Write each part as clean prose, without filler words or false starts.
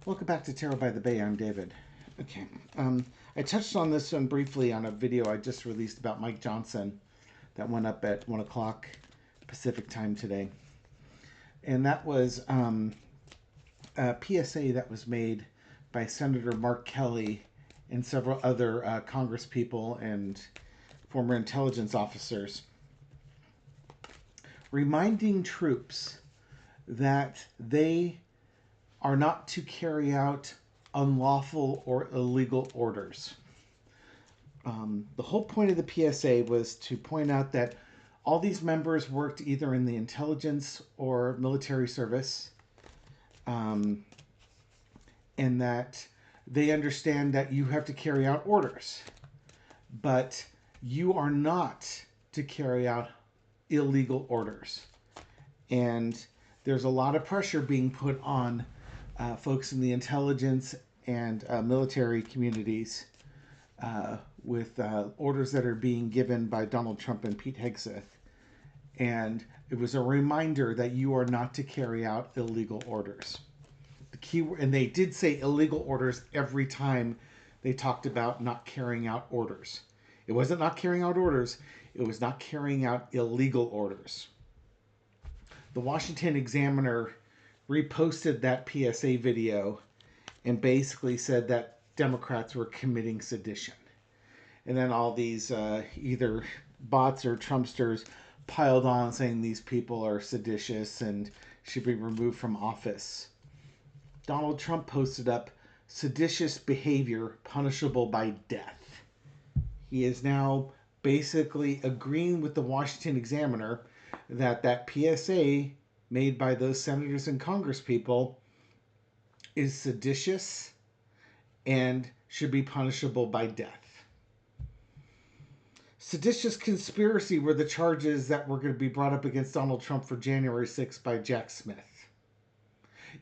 Welcome back to Tarot by the Bay. I'm David. Okay, I touched on this one briefly on a video I just released about Mike Johnson that went up at 1 o'clock Pacific time today. And that was a PSA that was made by Senator Mark Kelly and several other Congress people and former intelligence officers, reminding troops that they are not to carry out unlawful or illegal orders. The whole point of the PSA was to point out that all these members worked either in the intelligence or military service, and that they understand that you have to carry out orders, but you are not to carry out illegal orders. And there's a lot of pressure being put on folks in the intelligence and military communities with orders that are being given by Donald Trump and Pete Hegseth. And it was a reminder that you are not to carry out illegal orders. The key, and they did say illegal orders every time they talked about not carrying out orders. It wasn't not carrying out orders, it was not carrying out illegal orders. The Washington Examiner reposted that PSA video and basically said that Democrats were committing sedition. And then all these either bots or Trumpsters piled on saying these people are seditious and should be removed from office. Donald Trump posted up seditious behavior punishable by death. He is now basically agreeing with the Washington Examiner that PSA made by those senators and congresspeople is seditious and should be punishable by death. Seditious conspiracy were the charges that were going to be brought up against Donald Trump for January 6th by Jack Smith.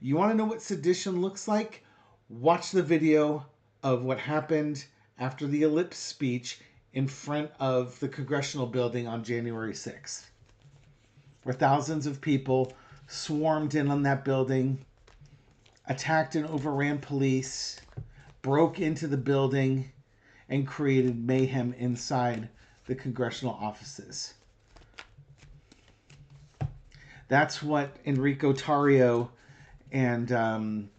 You want to know what sedition looks like? Watch the video of what happened after the ellipse speech in front of the Congressional building on January 6th. Where thousands of people swarmed in on that building, attacked and overran police, broke into the building, and created mayhem inside the congressional offices. That's what Enrico Tarrio and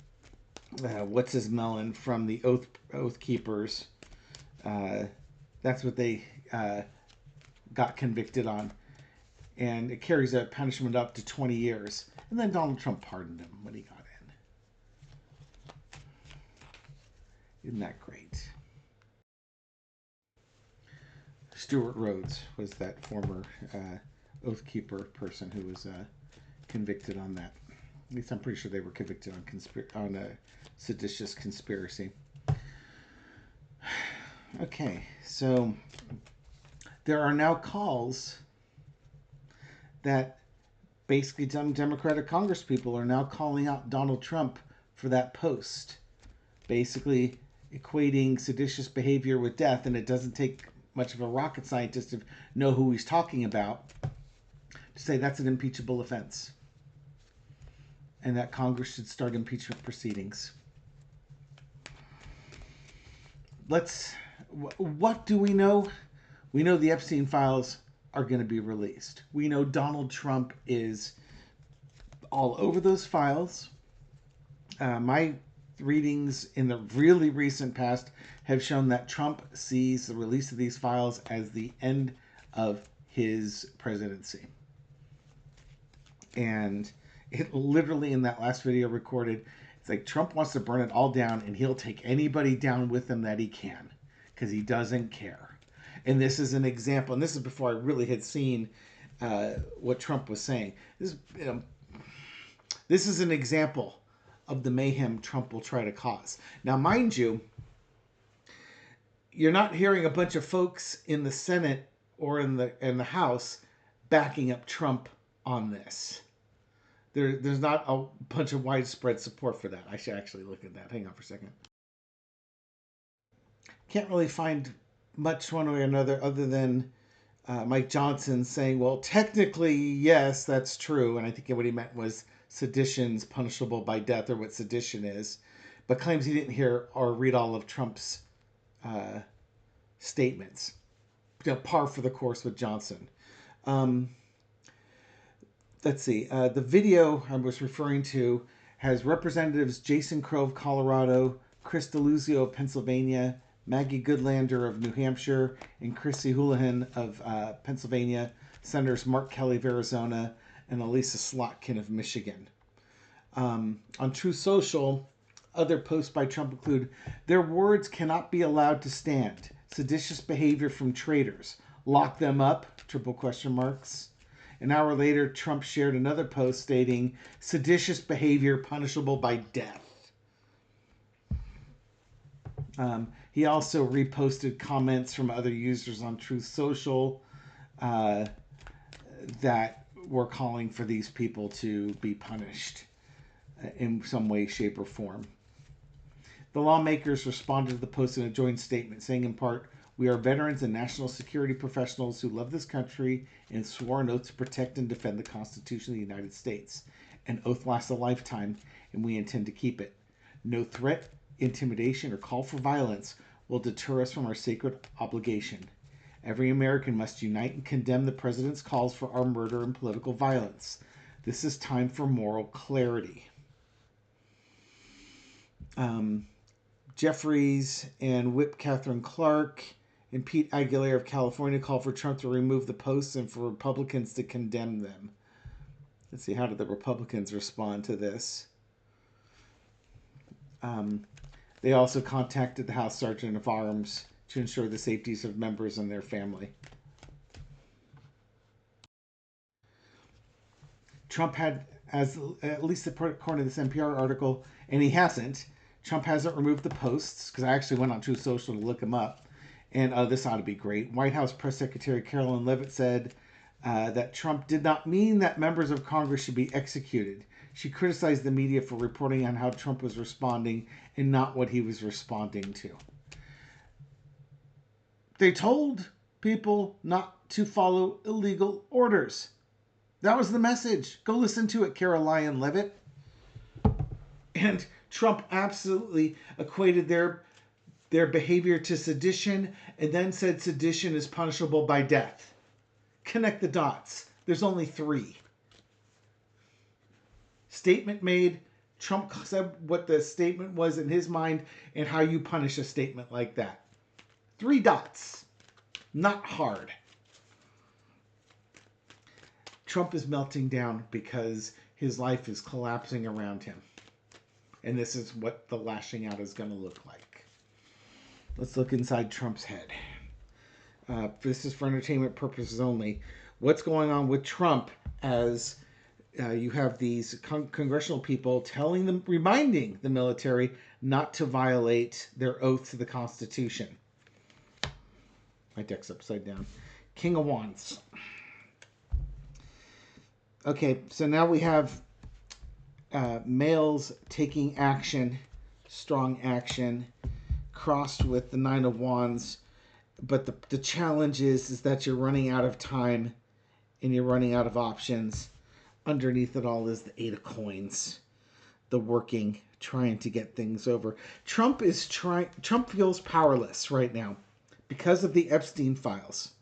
what's his melon from the Oath Keepers, that's what they got convicted on. And it carries a punishment up to 20 years. And then Donald Trump pardoned him when he got in. Isn't that great? Stuart Rhodes was that former Oath Keeper person who was convicted on that. At least I'm pretty sure they were convicted on a seditious conspiracy. Okay, so there are now calls that basically some Democratic congresspeople are now calling out Donald Trump for that post, basically equating seditious behavior with death, and it doesn't take much of a rocket scientist to know who he's talking about to say that's an impeachable offense and that Congress should start impeachment proceedings. What do we know? We know the Epstein files are going to be released. We know Donald Trump is all over those files. My readings in the really recent past have shown that Trump sees the release of these files as the end of his presidency. And it literally, in that last video recorded, it's like Trump wants to burn it all down and he'll take anybody down with him that he can because he doesn't care. And this is an example, and this is before I really had seen what Trump was saying. This is an example of the mayhem Trump will try to cause. Now, mind you, you're not hearing a bunch of folks in the Senate or in the House backing up Trump on this. There's not a bunch of widespread support for that. I should actually look at that. Hang on for a second. Can't really find much one way or another other than Mike Johnson saying, well, technically, yes, that's true. And I think what he meant was sedition's punishable by death, or what sedition is. but claims he didn't hear or read all of Trump's statements. Par for the course with Johnson. Let's see. The video I was referring to has Representatives Jason Crow of Colorado, Chris Deluzio of Pennsylvania, Maggie Goodlander of New Hampshire, and Chrissy Houlihan of Pennsylvania, Senators Mark Kelly of Arizona, and Elisa Slotkin of Michigan. On Truth Social, other posts by Trump include, their words cannot be allowed to stand. Seditious behavior from traitors. Lock them up, triple question marks. An hour later, Trump shared another post stating, seditious behavior punishable by death. He also reposted comments from other users on Truth Social that were calling for these people to be punished in some way, shape, or form. The lawmakers responded to the post in a joint statement, saying in part, we are veterans and national security professionals who love this country and swore an oath to protect and defend the Constitution of the United States. An oath lasts a lifetime, and we intend to keep it. No threat, intimidation, or call for violence will deter us from our sacred obligation. Every American must unite and condemn the president's calls for armed murder and political violence. This is time for moral clarity. Jeffries and Whip Catherine Clark and Pete Aguilera of California called for Trump to remove the posts and for Republicans to condemn them. Let's see, how did the Republicans respond to this? They also contacted the House Sergeant of Arms to ensure the safeties of members and their family. Trump had, as at least according to this NPR article, and he hasn't, Trump hasn't removed the posts, because I actually went on Truth Social to look him up, and this ought to be great. White House Press Secretary Carolyn Leavitt said that Trump did not mean that members of Congress should be executed. She criticized the media for reporting on how Trump was responding and not what he was responding to. They told people not to follow illegal orders. That was the message. Go listen to it, Caroline Leavitt. And Trump absolutely equated their behavior to sedition and then said sedition is punishable by death. Connect the dots. There's only 3. Statement made. Trump said what the statement was in his mind and how you punish a statement like that. 3 dots. Not hard. Trump is melting down because his life is collapsing around him. And this is what the lashing out is going to look like. Let's look inside Trump's head. This is for entertainment purposes only. What's going on with Trump as you have these congressional people telling them, reminding the military not to violate their oath to the Constitution. My deck's upside down. King of Wands. Okay, so now we have males taking action, strong action, crossed with the 9 of Wands. But the challenge is that you're running out of time and you're running out of options. Underneath it all is the 8 of Coins, the working, trying to get things over. Trump feels powerless right now because of the Epstein files.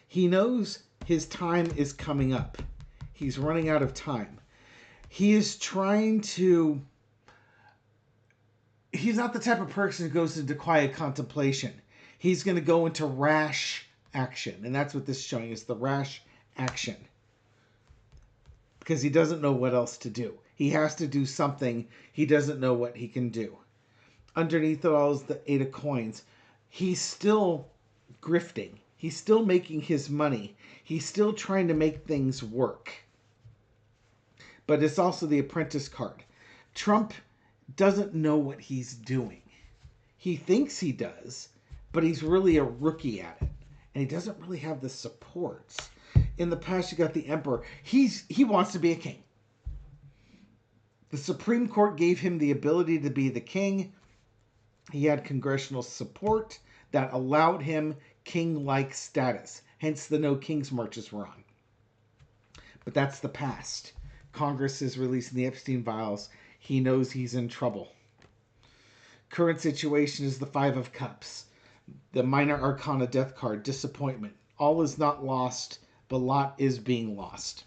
He knows his time is coming up. He's running out of time. He is trying to... He's not the type of person who goes into quiet contemplation. He's going to go into rash action. And that's what this is showing us, the rash action. Because he doesn't know what else to do. He has to do something. He doesn't know what he can do. Underneath it all is the 8 of Coins. He's still grifting. He's still making his money. He's still trying to make things work. But it's also the Apprentice card. Trump doesn't know what he's doing. He thinks he does, but he's really a rookie at it. And he doesn't really have the supports. In the past, you got the Emperor. He wants to be a king. The Supreme Court gave him the ability to be the king. He had congressional support that allowed him king-like status. Hence the no king's marches were on. But that's the past. Congress is releasing the Epstein files. He knows he's in trouble. Current situation is the Five of Cups. The Minor Arcana Death card, disappointment. All is not lost, but a lot is being lost.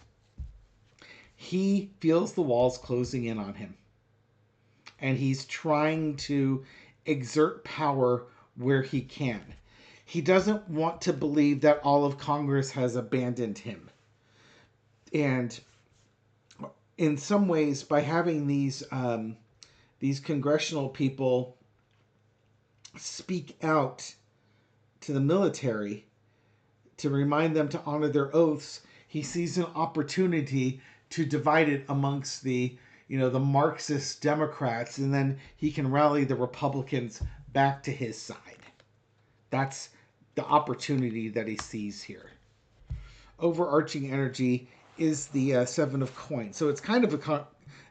He feels the walls closing in on him. And he's trying to exert power where he can. He doesn't want to believe that all of Congress has abandoned him. And in some ways, by having these congressional people speak out to the military to remind them to honor their oaths, he sees an opportunity to divide it amongst the Marxist Democrats, and then he can rally the Republicans back to his side. That's the opportunity that he sees here. Overarching energy is the Seven of Coins. So it's kind of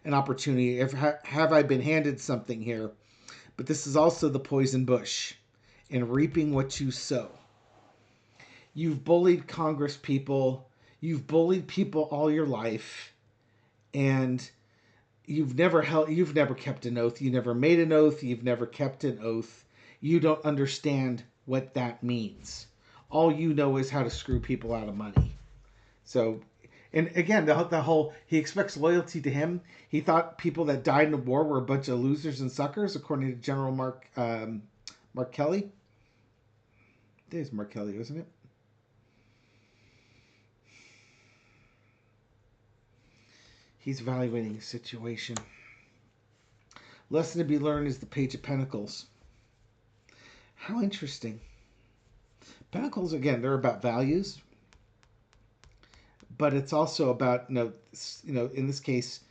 an opportunity. Have I been handed something here? But this is also the poison bush and reaping what you sow. You've bullied Congress people. You've bullied people all your life. And you've never kept an oath. You never made an oath. You've never kept an oath. You don't understand what that means. All you know is how to screw people out of money. So, and again, the whole, he expects loyalty to him. He thought people that died in the war were a bunch of losers and suckers, according to General Mark Kelly. It is Mark Kelly, isn't it? He's evaluating the situation. Lesson to be learned is the Page of Pentacles. How interesting. Pentacles, again, they're about values. But it's also about, in this case,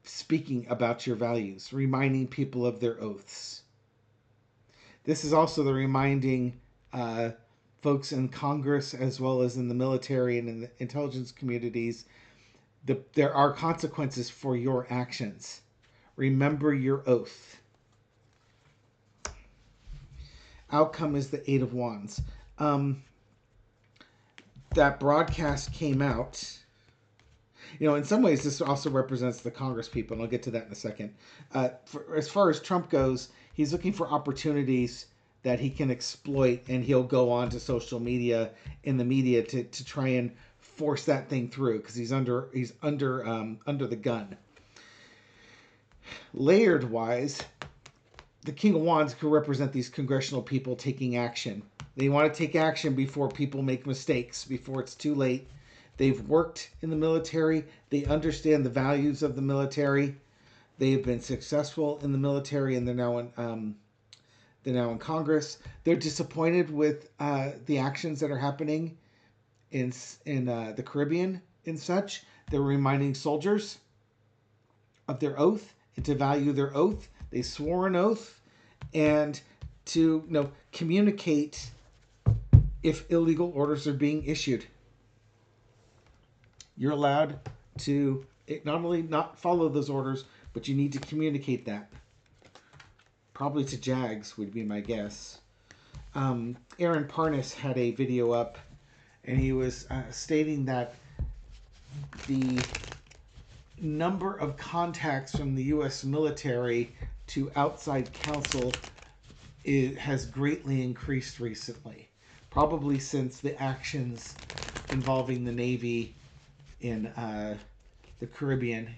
speaking about your values, reminding people of their oaths. This is also the reminding folks in Congress, as well as in the military and in the intelligence communities, there are consequences for your actions. Remember your oath. Outcome is the Eight of Wands. That broadcast came out. In some ways, this also represents the Congress people, and I'll get to that in a second. As far as Trump goes, he's looking for opportunities that he can exploit, and he'll go on to social media, in the media, to try and force that thing through, because he's under the gun. Layered wise, the King of Wands could represent these congressional people taking action. They want to take action before people make mistakes, before it's too late. They've worked in the military. They understand the values of the military. They have been successful in the military, and they're now in Congress. They're disappointed with the actions that are happening in the Caribbean and such. They're reminding soldiers of their oath and to value their oath. They swore an oath, and to communicate if illegal orders are being issued. You're allowed to not only not follow those orders, but you need to communicate that. Probably to JAGs would be my guess. Aaron Parnas had a video up, and he was stating that the number of contacts from the U.S. military to outside counsel has greatly increased recently. Probably since the actions involving the Navy in the Caribbean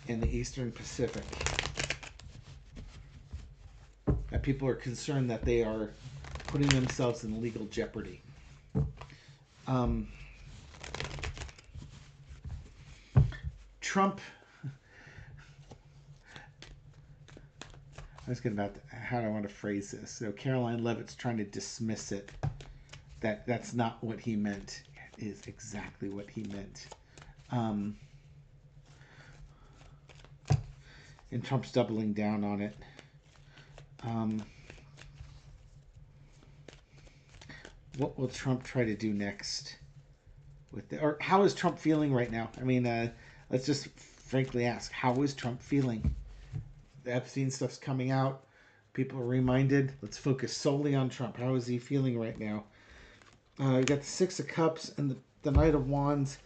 and the Eastern Pacific. That people are concerned that they are putting themselves in legal jeopardy. Trump, I was getting about how I want to phrase this. So Caroline Leavitt's trying to dismiss it. That's not what he meant. It is exactly what he meant. And Trump's doubling down on it. What will Trump try to do next? Or how is Trump feeling right now? I mean, let's just frankly ask, how is Trump feeling? The Epstein stuff's coming out. People are reminded. Let's focus solely on Trump. How is he feeling right now? We got the Six of Cups and the Knight of Wands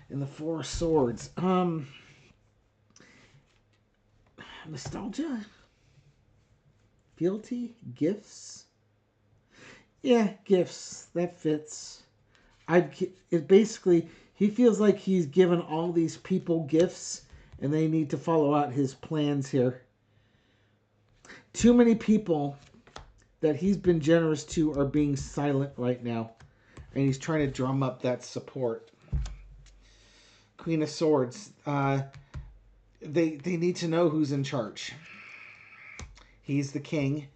and the Four of Swords. Nostalgia? Guilty? Gifts? Yeah, gifts. That fits. It basically, he feels like he's given all these people gifts and they need to follow out his plans here. Too many people that he's been generous to are being silent right now. And he's trying to drum up that support. Queen of Swords. They need to know who's in charge. He's the king.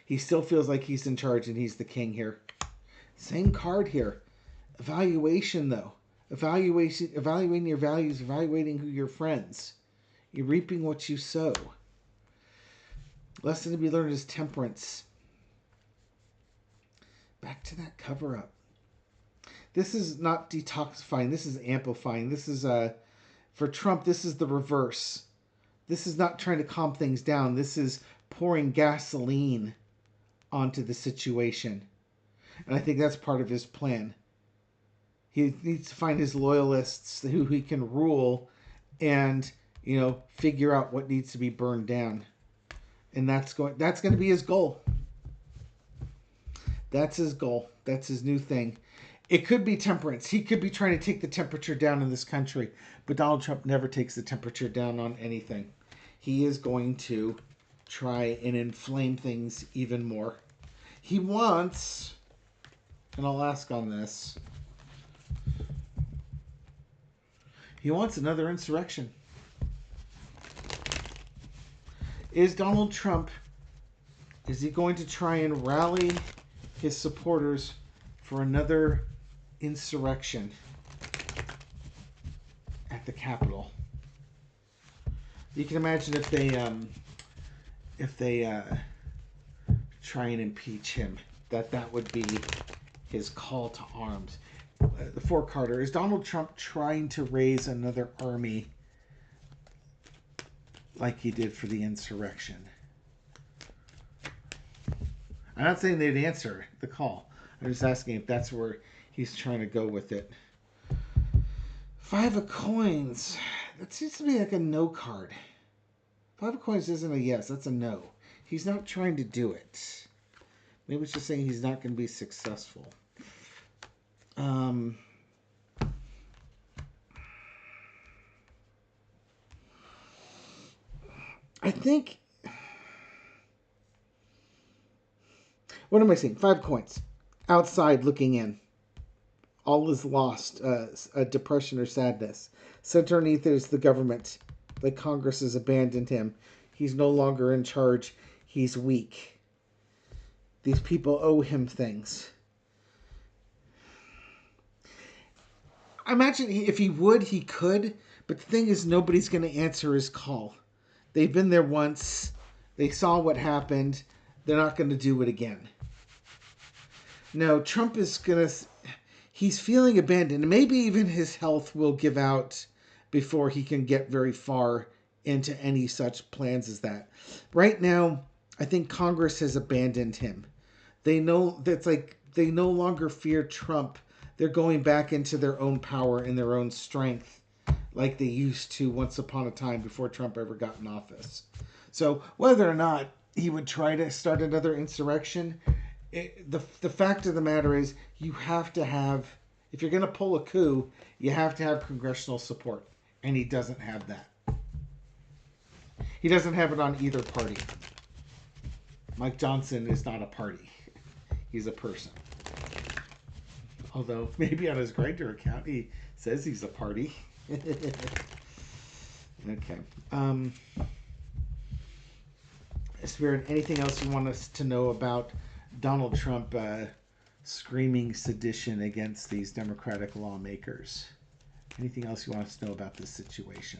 He still feels like he's in charge and he's the king here. Same card here. Evaluation, though. Evaluating your values, evaluating who your friends. You're reaping what you sow. Lesson to be learned is temperance. Back to that cover-up. This is not detoxifying. This is amplifying. This is, for Trump, this is the reverse. This is not trying to calm things down. This is pouring gasoline onto the situation. And I think that's part of his plan. He needs to find his loyalists who he can rule and, figure out what needs to be burned down. And that's going to be his goal. That's his goal. That's his new thing. It could be temperance. He could be trying to take the temperature down in this country. But Donald Trump never takes the temperature down on anything. He is going to try and inflame things even more. He wants, and I'll ask on this, he wants another insurrection. Is Donald Trump, is he going to try and rally his supporters for another insurrection at the Capitol? You can imagine if they try and impeach him, that would be his call to arms. The four Carter, is Donald Trump trying to raise another army like he did for the insurrection? I'm not saying they'd answer the call. I'm just asking if that's where he's trying to go with it. Five of Coins. That seems to be like a no card. Five of Coins isn't a yes. That's a no. He's not trying to do it. Maybe it's just saying he's not going to be successful. I think... What am I saying? 5 coins. Outside looking in. All is lost. A depression or sadness. Center underneath is the government. Like Congress has abandoned him. He's no longer in charge. He's weak. These people owe him things. I imagine if he would, he could. But the thing is, nobody's going to answer his call. They've been there once. They saw what happened. They're not going to do it again. No, Trump is going to... He's feeling abandoned. Maybe even his health will give out before he can get very far into any such plans as that. Right now, I think Congress has abandoned him. They know that's like they no longer fear Trump. They're going back into their own power and their own strength like they used to once upon a time before Trump ever got in office. So whether or not he would try to start another insurrection, the fact of the matter is you have to have, if you're going to pull a coup, you have to have congressional support. And he doesn't have that. He doesn't have it on either party. Mike Johnson is not a party. He's a person. Although maybe on his Grindr account he says he's a party. Okay. Spirit, anything else you want us to know about Donald Trump screaming sedition against these Democratic lawmakers? Anything else you want us to know about this situation?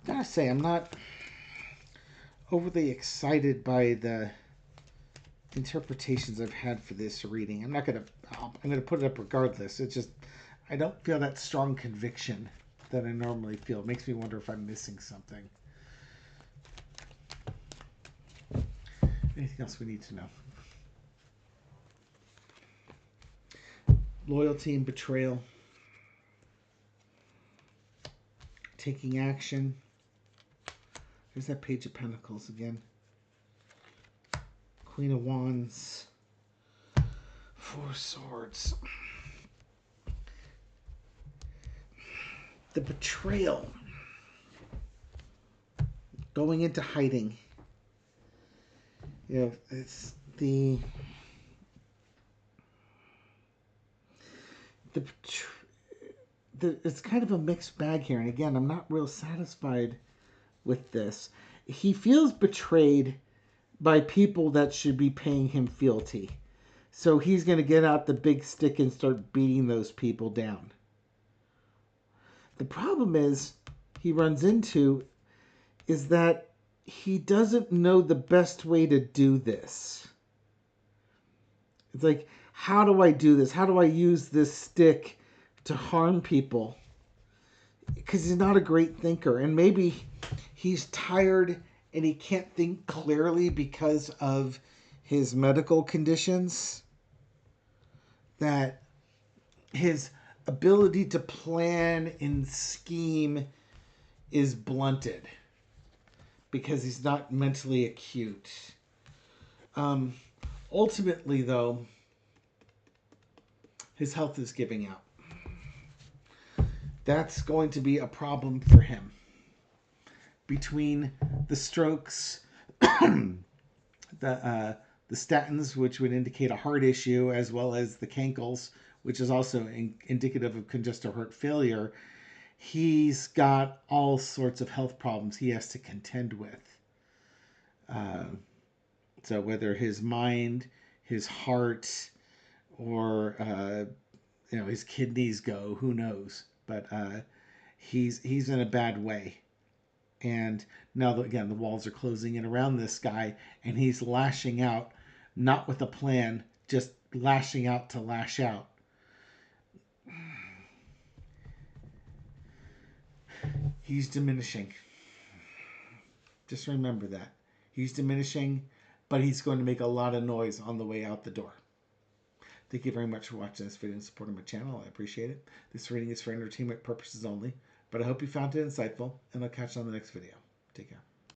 I gotta say, I'm not overly excited by the interpretations I've had for this reading. I'm gonna put it up regardless. It's just I don't feel that strong conviction that I normally feel. It makes me wonder if I'm missing something. Anything else we need to know? Loyalty and betrayal. taking action. There's that Page of Pentacles again. Queen of Wands. Four Swords. The betrayal. Going into hiding. You know, it's it's kind of a mixed bag here. And again, I'm not real satisfied with this. He feels betrayed by people that should be paying him fealty. So he's going to get out the big stick and start beating those people down. The problem he runs into is that he doesn't know the best way to do this. It's like, how do I do this? How do I use this stick to harm people? Because he's not a great thinker. And maybe he's tired and he can't think clearly because of his medical conditions. That his ability to plan and scheme is blunted because he's not mentally acute. Ultimately, though, his health is giving out. That's going to be a problem for him. Between the strokes, the statins, which would indicate a heart issue, as well as the cankles, which is also indicative of congestive heart failure, he's got all sorts of health problems he has to contend with. So whether his mind, his heart, or his kidneys go, who knows? But he's in a bad way. And now, again, the walls are closing in around this guy, and he's lashing out, not with a plan, just lashing out to lash out. He's diminishing. Just remember that. He's diminishing, but he's going to make a lot of noise on the way out the door. Thank you very much for watching this video and supporting my channel. I appreciate it. This reading is for entertainment purposes only, but I hope you found it insightful, and I'll catch you on the next video. Take care.